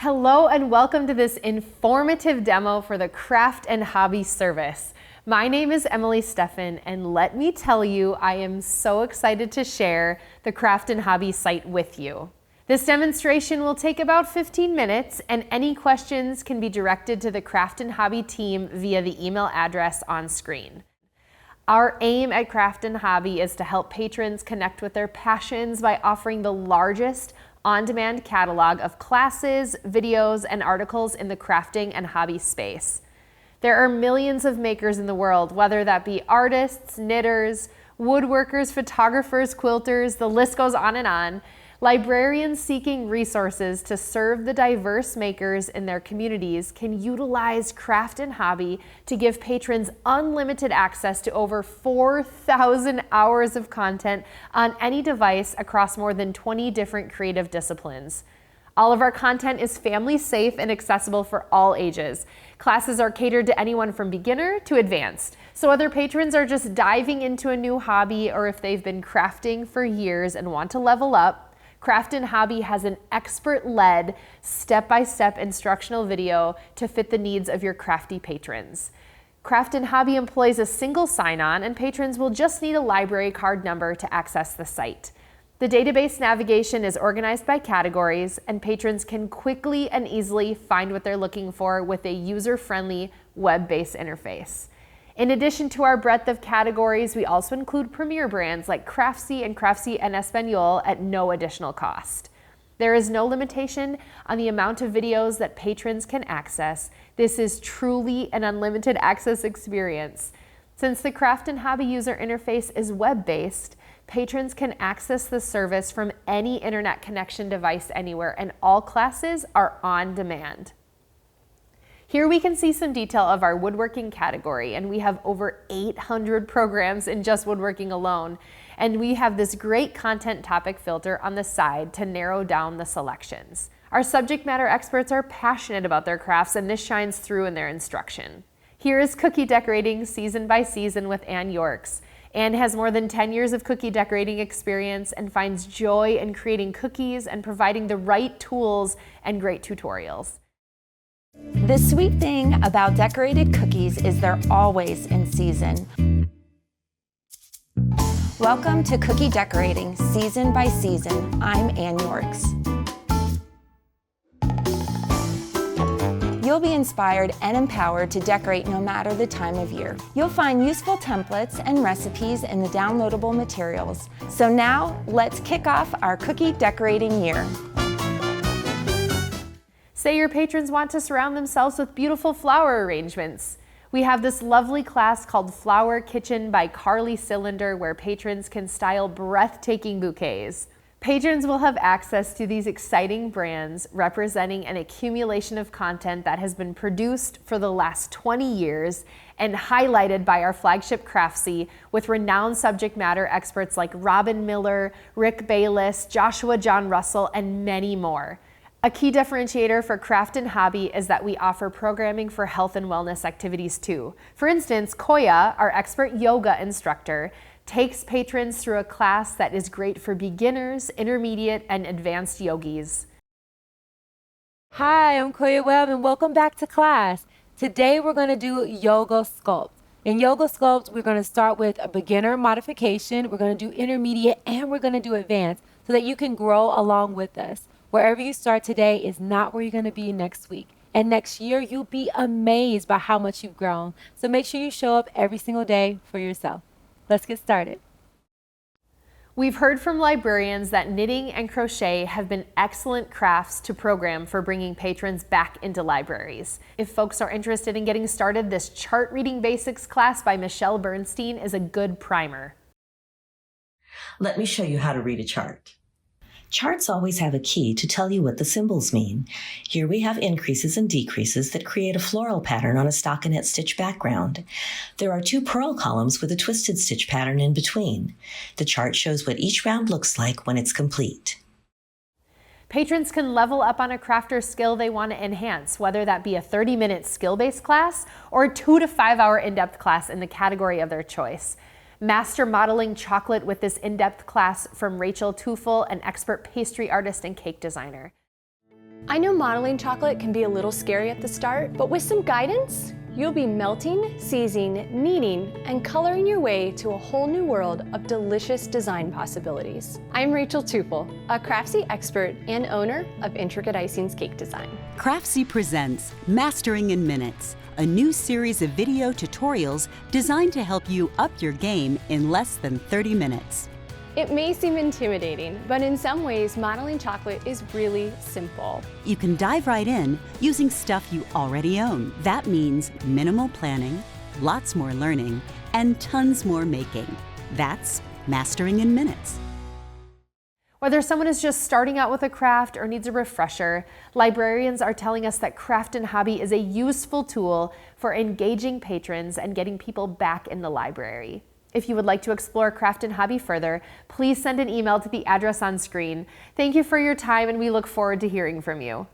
Hello and welcome to this informative demo for the Craft and Hobby service. My name is Emily Steffen, and let me tell you, I am so excited to share the Craft and Hobby site with you. This demonstration will take about 15 minutes, and any questions can be directed to the Craft and Hobby team via the email address on screen. Our aim at Craft and Hobby is to help patrons connect with their passions by offering the largest on-demand catalog of classes, videos, and articles in the crafting and hobby space. There are millions of makers in the world, whether that be artists, knitters, woodworkers, photographers, quilters, the list goes on and on. Librarians seeking resources to serve the diverse makers in their communities can utilize Craft and Hobby to give patrons unlimited access to over 4,000 hours of content on any device across more than 20 different creative disciplines. All of our content is family safe and accessible for all ages. Classes are catered to anyone from beginner to advanced. So whether patrons are just diving into a new hobby or if they've been crafting for years and want to level up, Craft and Hobby has an expert-led, step-by-step instructional video to fit the needs of your crafty patrons. Craft and Hobby employs a single sign-on, and patrons will just need a library card number to access the site. The database navigation is organized by categories, and patrons can quickly and easily find what they're looking for with a user-friendly, web-based interface. In addition to our breadth of categories, we also include premier brands like Craftsy and Craftsy en Español at no additional cost. There is no limitation on the amount of videos that patrons can access. This is truly an unlimited access experience. Since the Craft and Hobby user interface is web-based, patrons can access the service from any internet connection device anywhere, and all classes are on demand. Here we can see some detail of our woodworking category, and we have over 800 programs in just woodworking alone. And we have this great content topic filter on the side to narrow down the selections. Our subject matter experts are passionate about their crafts, and this shines through in their instruction. Here is cookie decorating season by season with Ann Yorks. Ann has more than 10 years of cookie decorating experience and finds joy in creating cookies and providing the right tools and great tutorials. The sweet thing about decorated cookies is they're always in season. Welcome to Cookie Decorating Season by Season. I'm Ann Yorks. You'll be inspired and empowered to decorate no matter the time of year. You'll find useful templates and recipes in the downloadable materials. So now, let's kick off our cookie decorating year. Say your patrons want to surround themselves with beautiful flower arrangements. We have this lovely class called Flower Kitchen by Carly Cylinder, where patrons can style breathtaking bouquets. Patrons will have access to these exciting brands representing an accumulation of content that has been produced for the last 20 years and highlighted by our flagship Craftsy with renowned subject matter experts like Robin Miller, Rick Bayless, Joshua John Russell, and many more. A key differentiator for Craft and Hobby is that we offer programming for health and wellness activities too. For instance, Koya, our expert yoga instructor, takes patrons through a class that is great for beginners, intermediate, and advanced yogis. Hi, I'm Koya Webb, and welcome back to class. Today we're going to do Yoga Sculpt. In Yoga Sculpt, we're going to start with a beginner modification, we're going to do intermediate, and we're going to do advanced so that you can grow along with us. Wherever you start today is not where you're going to be next week. And next year, you'll be amazed by how much you've grown. So make sure you show up every single day for yourself. Let's get started. We've heard from librarians that knitting and crochet have been excellent crafts to program for bringing patrons back into libraries. If folks are interested in getting started, this Chart Reading Basics class by Michelle Bernstein is a good primer. Let me show you how to read a chart. Charts always have a key to tell you what the symbols mean. Here we have increases and decreases that create a floral pattern on a stockinette stitch background. There are 2 purl columns with a twisted stitch pattern in between. The chart shows what each round looks like when it's complete. Patrons can level up on a craft or skill they want to enhance, whether that be a 30-minute skill-based class or a 2 to 5 hour in-depth class in the category of their choice. Master modeling chocolate with this in-depth class from Rachel Tufel, an expert pastry artist and cake designer. I know modeling chocolate can be a little scary at the start, but with some guidance, you'll be melting, seizing, kneading, and coloring your way to a whole new world of delicious design possibilities. I'm Rachel Tufel, a Craftsy expert and owner of Intricate Icing's Cake Design. Craftsy presents Mastering in Minutes, a new series of video tutorials designed to help you up your game in less than 30 minutes. It may seem intimidating, but in some ways, modeling chocolate is really simple. You can dive right in using stuff you already own. That means minimal planning, lots more learning, and tons more making. That's Mastering in Minutes. Whether someone is just starting out with a craft or needs a refresher, librarians are telling us that Craft and Hobby is a useful tool for engaging patrons and getting people back in the library. If you would like to explore Craft and Hobby further, please send an email to the address on screen. Thank you for your time, and we look forward to hearing from you.